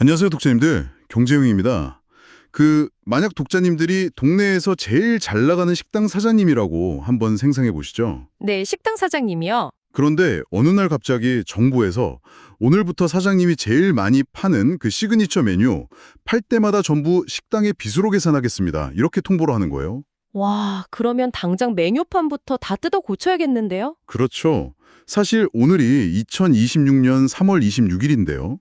안녕하세요, 독자님들. 경제용입니다. 만약 독자님들이 동네에서 제일 잘 나가는 식당 사장님이라고 한번 생각해 보시죠. 네, 식당 사장님이요. 그런데 어느 날 갑자기 정부에서 오늘부터 사장님이 제일 많이 파는 그 시그니처 메뉴 팔 때마다 전부 식당의 빚으로 계산하겠습니다. 이렇게 통보를 하는 거예요. 와, 그러면 당장 메뉴판부터 다 뜯어 고쳐야겠는데요? 그렇죠. 사실 오늘이 2026년 3월 26일인데요.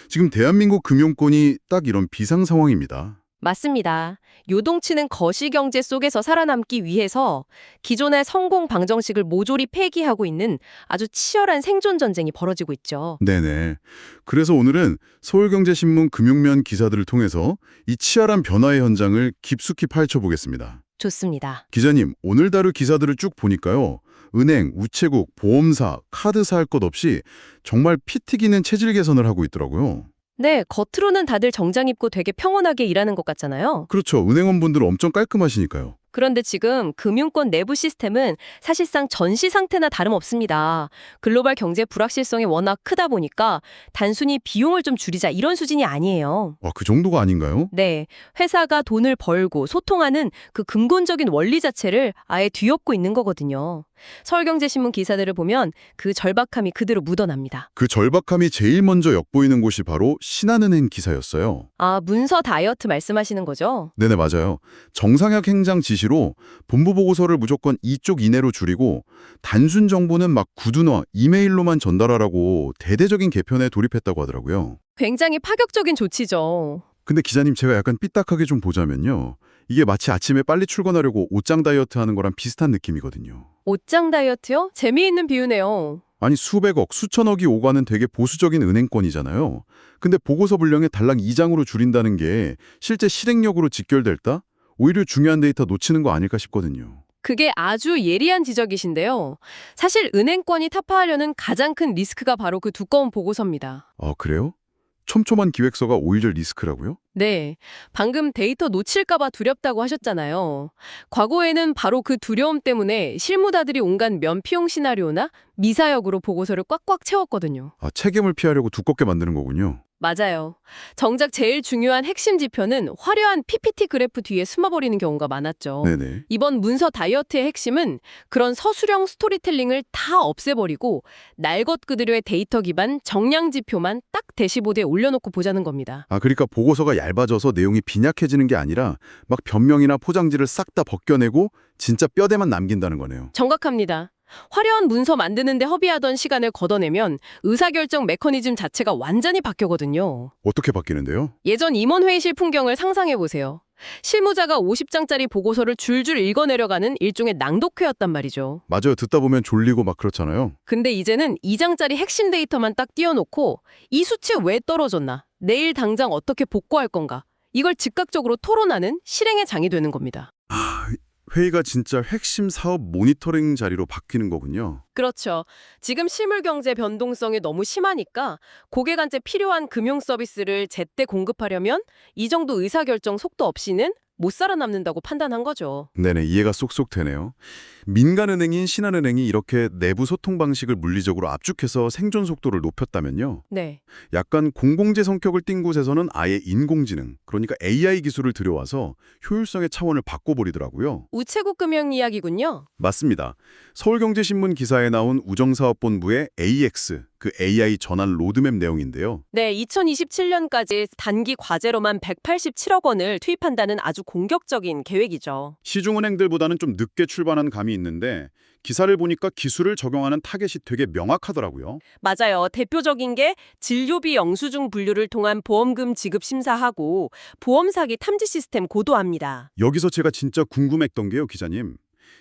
지금 대한민국 금융권이 딱 이런 비상 상황입니다. 맞습니다. 요동치는 거시경제 속에서 살아남기 위해서 기존의 성공 방정식을 모조리 폐기하고 있는 아주 치열한 생존 전쟁이 벌어지고 있죠. 네네. 그래서 오늘은 서울경제신문 금융면 기사들을 통해서 이 치열한 변화의 현장을 깊숙이 파헤쳐보겠습니다. 좋습니다. 기자님, 오늘 다룰 기사들을 쭉 보니까요. 은행, 우체국, 보험사, 카드사 할 것 없이 정말 피 튀기는 체질 개선을 하고 있더라고요. 네, 겉으로는 다들 정장 입고 되게 평온하게 일하는 것 같잖아요. 그렇죠. 은행원분들 엄청 깔끔하시니까요. 그런데 지금 금융권 내부 시스템은 사실상 전시 상태나 다름없습니다. 글로벌 경제 불확실성이 워낙 크다 보니까 단순히 비용을 좀 줄이자 이런 수준이 아니에요. 그 정도가 아닌가요? 네, 회사가 돈을 벌고 소통하는 그 근본적인 원리 자체를 아예 뒤엎고 있는 거거든요. 서울경제신문 기사들을 보면 그 절박함이 그대로 묻어납니다. 그 절박함이 제일 먼저 엿보이는 곳이 바로 신한은행 기사였어요. 아, 문서 다이어트 말씀하시는 거죠? 네네, 맞아요. 정상학 행장 지시로 본부 보고서를 무조건 2쪽 이내로 줄이고 단순 정보는 막 구두나 이메일로만 전달하라고 대대적인 개편에 돌입했다고 하더라고요. 굉장히 파격적인 조치죠. 근데 기자님, 제가 약간 삐딱하게 좀 보자면요. 이게 마치 아침에 빨리 출근하려고 옷장 다이어트 하는 거랑 비슷한 느낌이거든요. 옷장 다이어트요? 재미있는 비유네요. 아니, 수백억, 수천억이 오가는 되게 보수적인 은행권이잖아요. 근데 보고서 분량에 달랑 2장으로 줄인다는 게 실제 실행력으로 직결될까? 오히려 중요한 데이터 놓치는 거 아닐까 싶거든요. 그게 아주 예리한 지적이신데요. 사실 은행권이 타파하려는 가장 큰 리스크가 바로 그 두꺼운 보고서입니다. 그래요? 촘촘한 기획서가 오히려 리스크라고요? 네, 방금 데이터 놓칠까 봐 두렵다고 하셨잖아요. 과거에는 바로 그 두려움 때문에 실무자들이 온갖 면피용 시나리오나 미사역으로 보고서를 꽉꽉 채웠거든요. 책임을 피하려고 두껍게 만드는 거군요. 맞아요. 정작 제일 중요한 핵심 지표는 화려한 PPT 그래프 뒤에 숨어버리는 경우가 많았죠. 네네. 이번 문서 다이어트의 핵심은 그런 서술형 스토리텔링을 다 없애버리고 날 것 그대로의 데이터 기반 정량 지표만 딱 대시보드에 올려놓고 보자는 겁니다. 그러니까 보고서가 얇아져서 내용이 빈약해지는 게 아니라 막 변명이나 포장지를 싹 다 벗겨내고 진짜 뼈대만 남긴다는 거네요. 정확합니다. 화려한 문서 만드는데 허비하던 시간을 걷어내면 의사결정 메커니즘 자체가 완전히 바뀌거든요. 어떻게 바뀌는데요? 예전 임원회의실 풍경을 상상해보세요. 실무자가 50장짜리 보고서를 줄줄 읽어내려가는 일종의 낭독회였단 말이죠. 맞아요. 듣다 보면 졸리고 막 그렇잖아요. 근데 이제는 2장짜리 핵심 데이터만 딱 띄워놓고 이 수치 왜 떨어졌나? 내일 당장 어떻게 복구할 건가? 이걸 즉각적으로 토론하는 실행의 장이 되는 겁니다. 회의가 진짜 핵심 사업 모니터링 자리로 바뀌는 거군요. 그렇죠. 지금 실물 경제 변동성이 너무 심하니까 고객한테 필요한 금융 서비스를 제때 공급하려면 이 정도 의사결정 속도 없이는 못 살아남는다고 판단한 거죠. 네네, 이해가 쏙쏙 되네요. 민간은행인 신한은행이 이렇게 내부 소통 방식을 물리적으로 압축해서 생존 속도를 높였다면요. 네. 약간 공공재 성격을 띈 곳에서는 아예 인공지능, 그러니까 AI 기술을 들여와서 효율성의 차원을 바꿔버리더라고요. 우체국 금융 이야기군요. 맞습니다. 서울경제신문 기사에 나온 우정사업본부의 AX, 그 AI 전환 로드맵 내용인데요. 네, 2027년까지 단기 과제로만 187억 원을 투입한다는 아주 공격적인 계획이죠. 시중은행들보다는 좀 늦게 출발한 감이 있는데 기사를 보니까 기술을 적용하는 타겟이 되게 명확하더라고요. 맞아요. 대표적인 게 진료비 영수증 분류를 통한 보험금 지급 심사하고 보험 사기 탐지 시스템 고도화입니다. 여기서 제가 진짜 궁금했던 게요, 기자님.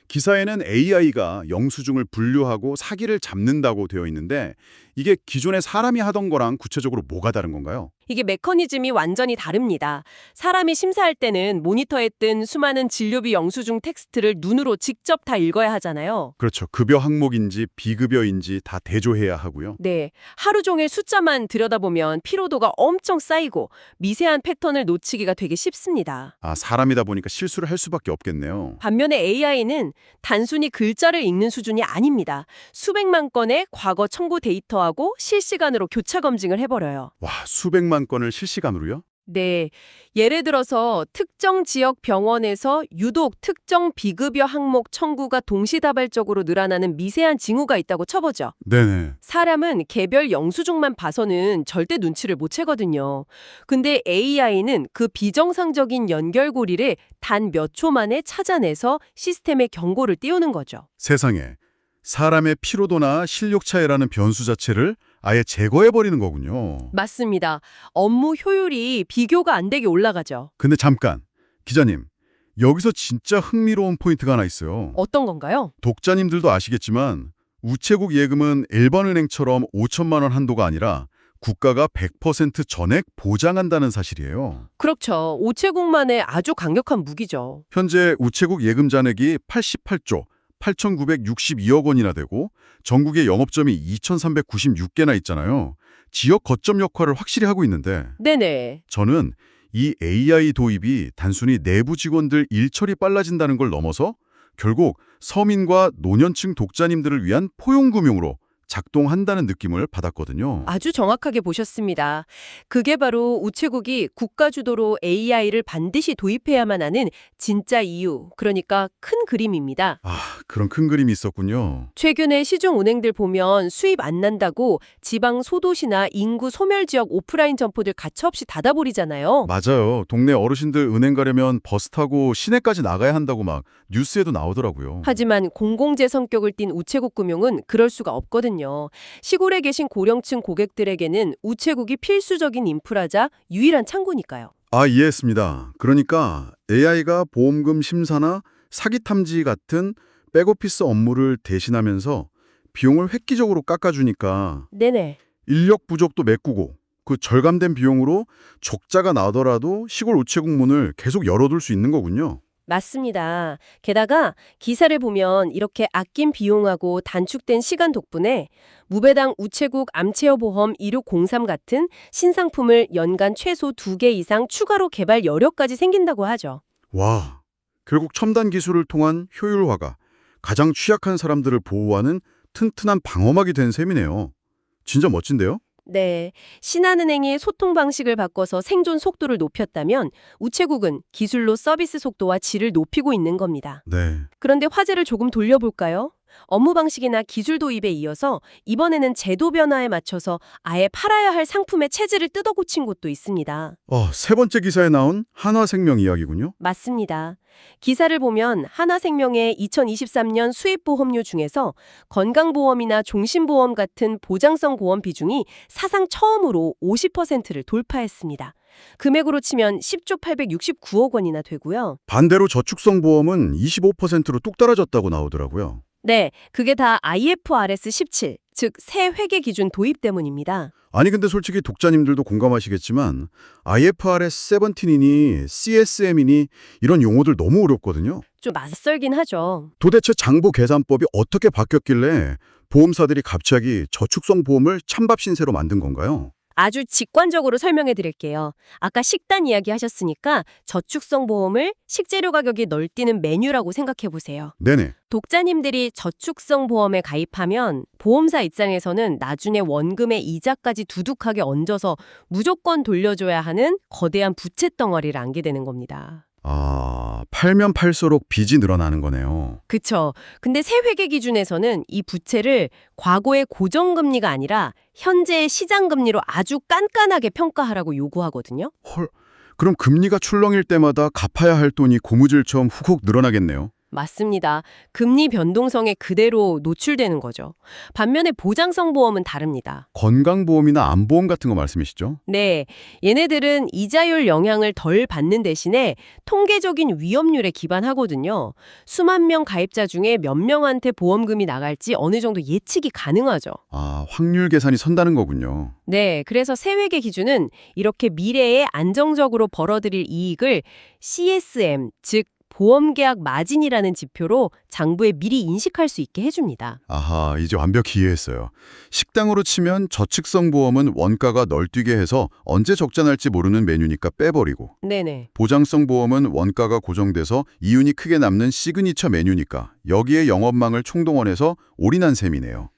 기사에는 AI가 영수증을 분류하고 사기를 잡는다고 되어 있는데 이게 기존에 사람이 하던 거랑 구체적으로 뭐가 다른 건가요? 이게 메커니즘이 완전히 다릅니다. 사람이 심사할 때는 모니터에 뜬 수많은 진료비 영수증 텍스트를 눈으로 직접 다 읽어야 하잖아요. 그렇죠. 급여 항목인지 비급여인지 다 대조해야 하고요. 네, 하루 종일 숫자만 들여다보면 피로도가 엄청 쌓이고 미세한 패턴을 놓치기가 되게 쉽습니다. 사람이다 보니까 실수를 할 수밖에 없겠네요. 반면에 AI는 AI는 단순히 글자를 읽는 수준이 아닙니다. 수백만 건의 과거 청구 데이터하고 실시간으로 교차 검증을 해버려요. 와, 수백만 건을 실시간으로요? 네. 예를 들어서 특정 지역 병원에서 유독 특정 비급여 항목 청구가 동시다발적으로 늘어나는 미세한 징후가 있다고 쳐보죠. 네네. 사람은 개별 영수증만 봐서는 절대 눈치를 못 채거든요. 근데 AI는 그 비정상적인 연결고리를 단 몇 초 만에 찾아내서 시스템에 경고를 띄우는 거죠. 세상에. 사람의 피로도나 실력 차이라는 변수 자체를 아예 제거해버리는 거군요. 맞습니다. 업무 효율이 비교가 안 되게 올라가죠. 근데 잠깐, 기자님. 여기서 진짜 흥미로운 포인트가 하나 있어요. 어떤 건가요? 독자님들도 아시겠지만 우체국 예금은 일반 은행처럼 5천만 원 한도가 아니라 국가가 100% 전액 보장한다는 사실이에요. 그렇죠. 우체국만의 아주 강력한 무기죠. 현재 우체국 예금 잔액이 88조 8,962억 원이나 되고 전국의 영업점이 2,396개나 있잖아요. 지역 거점 역할을 확실히 하고 있는데 네네. 저는 이 AI 도입이 단순히 내부 직원들 일처리 빨라진다는 걸 넘어서 결국 서민과 노년층 독자님들을 위한 포용금융으로 작동한다는 느낌을 받았거든요. 아주 정확하게 보셨습니다. 그게 바로 우체국이 국가 주도로 AI를 반드시 도입해야만 하는 진짜 이유, 그러니까 큰 그림입니다. 그런 큰 그림이 있었군요. 최근에 시중 은행들 보면 수입 안 난다고 지방 소도시나 인구 소멸 지역 오프라인 점포들 가차없이 닫아버리잖아요. 맞아요. 동네 어르신들 은행 가려면 버스 타고 시내까지 나가야 한다고 막 뉴스에도 나오더라고요. 하지만 공공재 성격을 띤 우체국 금융은 그럴 수가 없거든요. 시골에 계신 고령층 고객들에게는 우체국이 필수적인 인프라자 유일한 창구니까요. 이해했습니다. 그러니까 AI가 보험금 심사나 사기 탐지 같은 백오피스 업무를 대신하면서 비용을 획기적으로 깎아주니까 네네. 인력 부족도 메꾸고 그 절감된 비용으로 적자가 나더라도 시골 우체국 문을 계속 열어둘 수 있는 거군요. 맞습니다. 게다가 기사를 보면 이렇게 아낀 비용하고 단축된 시간 덕분에 무배당 우체국 암체어보험 2603 같은 신상품을 연간 최소 2개 이상 추가로 개발 여력까지 생긴다고 하죠. 와, 결국 첨단 기술을 통한 효율화가 가장 취약한 사람들을 보호하는 튼튼한 방어막이 된 셈이네요. 진짜 멋진데요? 네, 신한은행이 소통 방식을 바꿔서 생존 속도를 높였다면 우체국은 기술로 서비스 속도와 질을 높이고 있는 겁니다. 네. 그런데 화제를 조금 돌려볼까요? 업무 방식이나 기술 도입에 이어서 이번에는 제도 변화에 맞춰서 아예 팔아야 할 상품의 체질을 뜯어고친 곳도 있습니다. 세 번째 기사에 나온 한화생명 이야기군요. 맞습니다. 기사를 보면 하나생명의 2023년 수입보험료 중에서 건강보험이나 종신보험 같은 보장성 보험 비중이 사상 처음으로 50%를 돌파했습니다. 금액으로 치면 10조 869억 원이나 되고요. 반대로 저축성 보험은 25%로 뚝 떨어졌다고 나오더라고요. 네, 그게 다 IFRS 17, 즉 새 회계 기준 도입 때문입니다. 아니 근데 솔직히 독자님들도 공감하시겠지만 IFRS 17이니 CSM이니 이런 용어들 너무 어렵거든요. 좀 낯설긴 하죠. 도대체 장부 계산법이 어떻게 바뀌었길래 보험사들이 갑자기 저축성 보험을 찬밥 신세로 만든 건가요? 아주 직관적으로 설명해 드릴게요. 아까 식단 이야기 하셨으니까 저축성 보험을 식재료 가격이 널뛰는 메뉴라고 생각해 보세요. 네네. 독자님들이 저축성 보험에 가입하면 보험사 입장에서는 나중에 원금의 이자까지 두둑하게 얹어서 무조건 돌려줘야 하는 거대한 부채 덩어리를 안게 되는 겁니다. 팔면 팔수록 빚이 늘어나는 거네요. 그쵸. 근데 새 회계 기준에서는 이 부채를 과거의 고정금리가 아니라 현재의 시장금리로 아주 깐깐하게 평가하라고 요구하거든요. 헐, 그럼 금리가 출렁일 때마다 갚아야 할 돈이 고무줄처럼 훅훅 늘어나겠네요. 맞습니다. 금리 변동성에 그대로 노출되는 거죠. 반면에 보장성 보험은 다릅니다. 건강보험이나 암보험 같은 거 말씀이시죠? 네, 얘네들은 이자율 영향을 덜 받는 대신에 통계적인 위험률에 기반하거든요. 수만 명 가입자 중에 몇 명한테 보험금이 나갈지 어느 정도 예측이 가능하죠. 확률 계산이 선다는 거군요. 네, 그래서 세회계 기준은 이렇게 미래에 안정적으로 벌어들일 이익을 CSM, 즉 보험계약 마진이라는 지표로 장부에 미리 인식할 수 있게 해줍니다. 아하, 이제 완벽히 이해했어요. 식당으로 치면 저축성 보험은 원가가 널뛰게 해서 언제 적자 날지 모르는 메뉴니까 빼버리고, 네네. 보장성 보험은 원가가 고정돼서 이윤이 크게 남는 시그니처 메뉴니까 여기에 영업망을 총동원해서 올인한 셈이네요.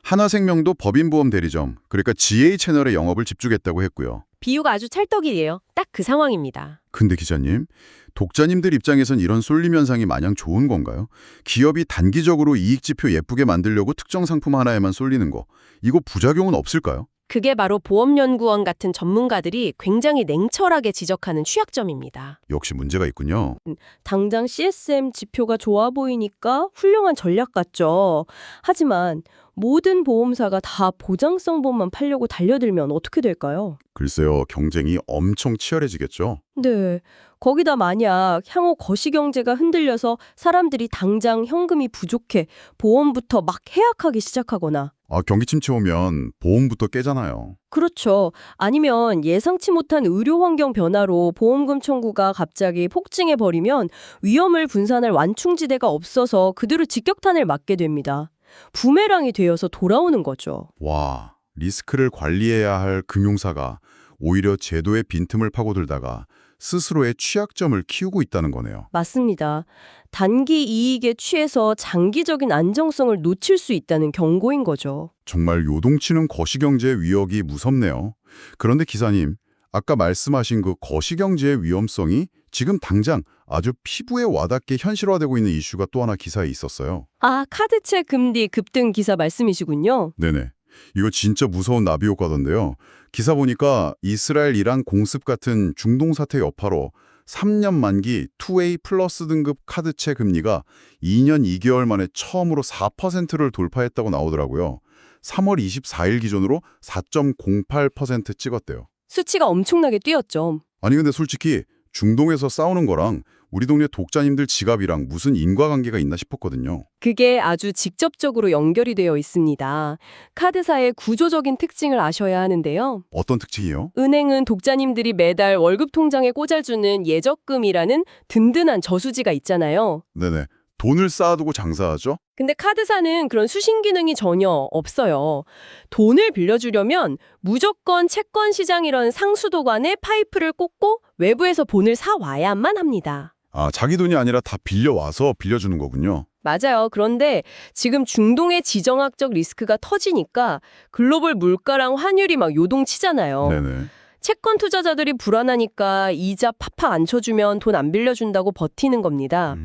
하나생명도 법인보험 대리점, 그러니까 GA 채널의 영업을 집중했다고 했고요. 비유가 아주 찰떡이에요. 딱 그 상황입니다. 근데 기자님, 독자님들 입장에선 이런 쏠림 현상이 마냥 좋은 건가요? 기업이 단기적으로 이익지표 예쁘게 만들려고 특정 상품 하나에만 쏠리는 거, 이거 부작용은 없을까요? 그게 바로 보험연구원 같은 전문가들이 굉장히 냉철하게 지적하는 취약점입니다. 역시 문제가 있군요. 당장 CSM 지표가 좋아 보이니까 훌륭한 전략 같죠. 하지만 모든 보험사가 다 보장성 보험만 팔려고 달려들면 어떻게 될까요? 글쎄요, 경쟁이 엄청 치열해지겠죠? 네. 거기다 만약 향후 거시경제가 흔들려서 사람들이 당장 현금이 부족해 보험부터 막 해약하기 시작하거나 경기 침체 오면 보험부터 깨잖아요. 그렇죠. 아니면 예상치 못한 의료 환경 변화로 보험금 청구가 갑자기 폭증해버리면 위험을 분산할 완충지대가 없어서 그대로 직격탄을 맞게 됩니다. 부메랑이 되어서 돌아오는 거죠. 와, 리스크를 관리해야 할 금융사가 오히려 제도의 빈틈을 파고들다가 스스로의 취약점을 키우고 있다는 거네요. 맞습니다. 단기 이익에 취해서 장기적인 안정성을 놓칠 수 있다는 경고인 거죠. 정말 요동치는 거시경제의 위력이 무섭네요. 그런데 기사님, 아까 말씀하신 그 거시경제의 위험성이 지금 당장 아주 피부에 와닿게 현실화되고 있는 이슈가 또 하나 기사에 있었어요. 아, 카드채 금리 급등 기사 말씀이시군요. 네네. 이거 진짜 무서운 나비 효과던데요. 기사 보니까 이스라엘, 이란 공습 같은 중동 사태 여파로 3년 만기 2A 플러스 등급 카드채 금리가 2년 2개월 만에 처음으로 4%를 돌파했다고 나오더라고요. 3월 24일 기준으로 4.08% 찍었대요. 수치가 엄청나게 뛰었죠. 아니 근데 솔직히 중동에서 싸우는 거랑 우리 동네 독자님들 지갑이랑 무슨 인과관계가 있나 싶었거든요. 그게 아주 직접적으로 연결이 되어 있습니다. 카드사의 구조적인 특징을 아셔야 하는데요. 어떤 특징이요? 은행은 독자님들이 매달 월급 통장에 꽂아주는 예적금이라는 든든한 저수지가 있잖아요. 네네. 돈을 쌓아두고 장사하죠? 근데 카드사는 그런 수신 기능이 전혀 없어요. 돈을 빌려주려면 무조건 채권 시장 이런 상수도관에 파이프를 꽂고 외부에서 본을 사와야만 합니다. 자기 돈이 아니라 다 빌려와서 빌려주는 거군요. 맞아요. 그런데 지금 중동의 지정학적 리스크가 터지니까 글로벌 물가랑 환율이 막 요동치잖아요. 네네. 채권 투자자들이 불안하니까 이자 팍팍 안 쳐주면 돈 안 빌려준다고 버티는 겁니다.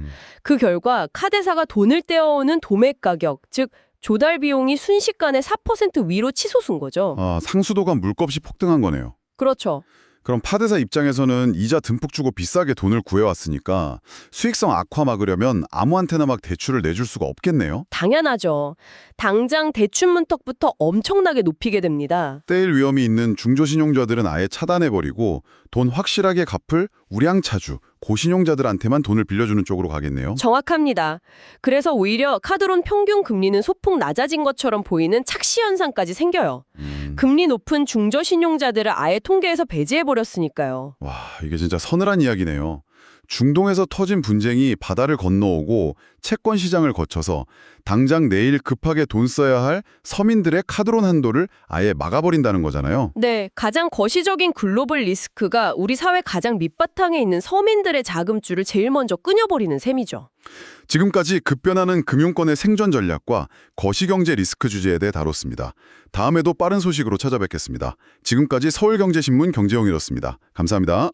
그 결과 카드사가 돈을 떼어오는 도매 가격, 즉 조달 비용이 순식간에 4% 위로 치솟은 거죠. 상수도가 물값이 폭등한 거네요. 그렇죠. 그럼 파드사 입장에서는 이자 듬뿍 주고 비싸게 돈을 구해왔으니까 수익성 악화 막으려면 아무한테나 막 대출을 내줄 수가 없겠네요. 당연하죠. 당장 대출 문턱부터 엄청나게 높이게 됩니다. 떼일 위험이 있는 중저신용자들은 아예 차단해버리고 돈 확실하게 갚을 우량차주, 고신용자들한테만 돈을 빌려주는 쪽으로 가겠네요. 정확합니다. 그래서 오히려 카드론 평균 금리는 소폭 낮아진 것처럼 보이는 착시 현상까지 생겨요. 금리 높은 중저신용자들을 아예 통계에서 배제해버렸으니까요. 와, 이게 진짜 서늘한 이야기네요. 중동에서 터진 분쟁이 바다를 건너오고 채권 시장을 거쳐서 당장 내일 급하게 돈 써야 할 서민들의 카드론 한도를 아예 막아버린다는 거잖아요. 네, 가장 거시적인 글로벌 리스크가 우리 사회 가장 밑바탕에 있는 서민들의 자금줄을 제일 먼저 끊어버리는 셈이죠. 지금까지 급변하는 금융권의 생존 전략과 거시경제 리스크 주제에 대해 다뤘습니다. 다음에도 빠른 소식으로 찾아뵙겠습니다. 지금까지 서울경제신문 경제용이었습니다. 감사합니다.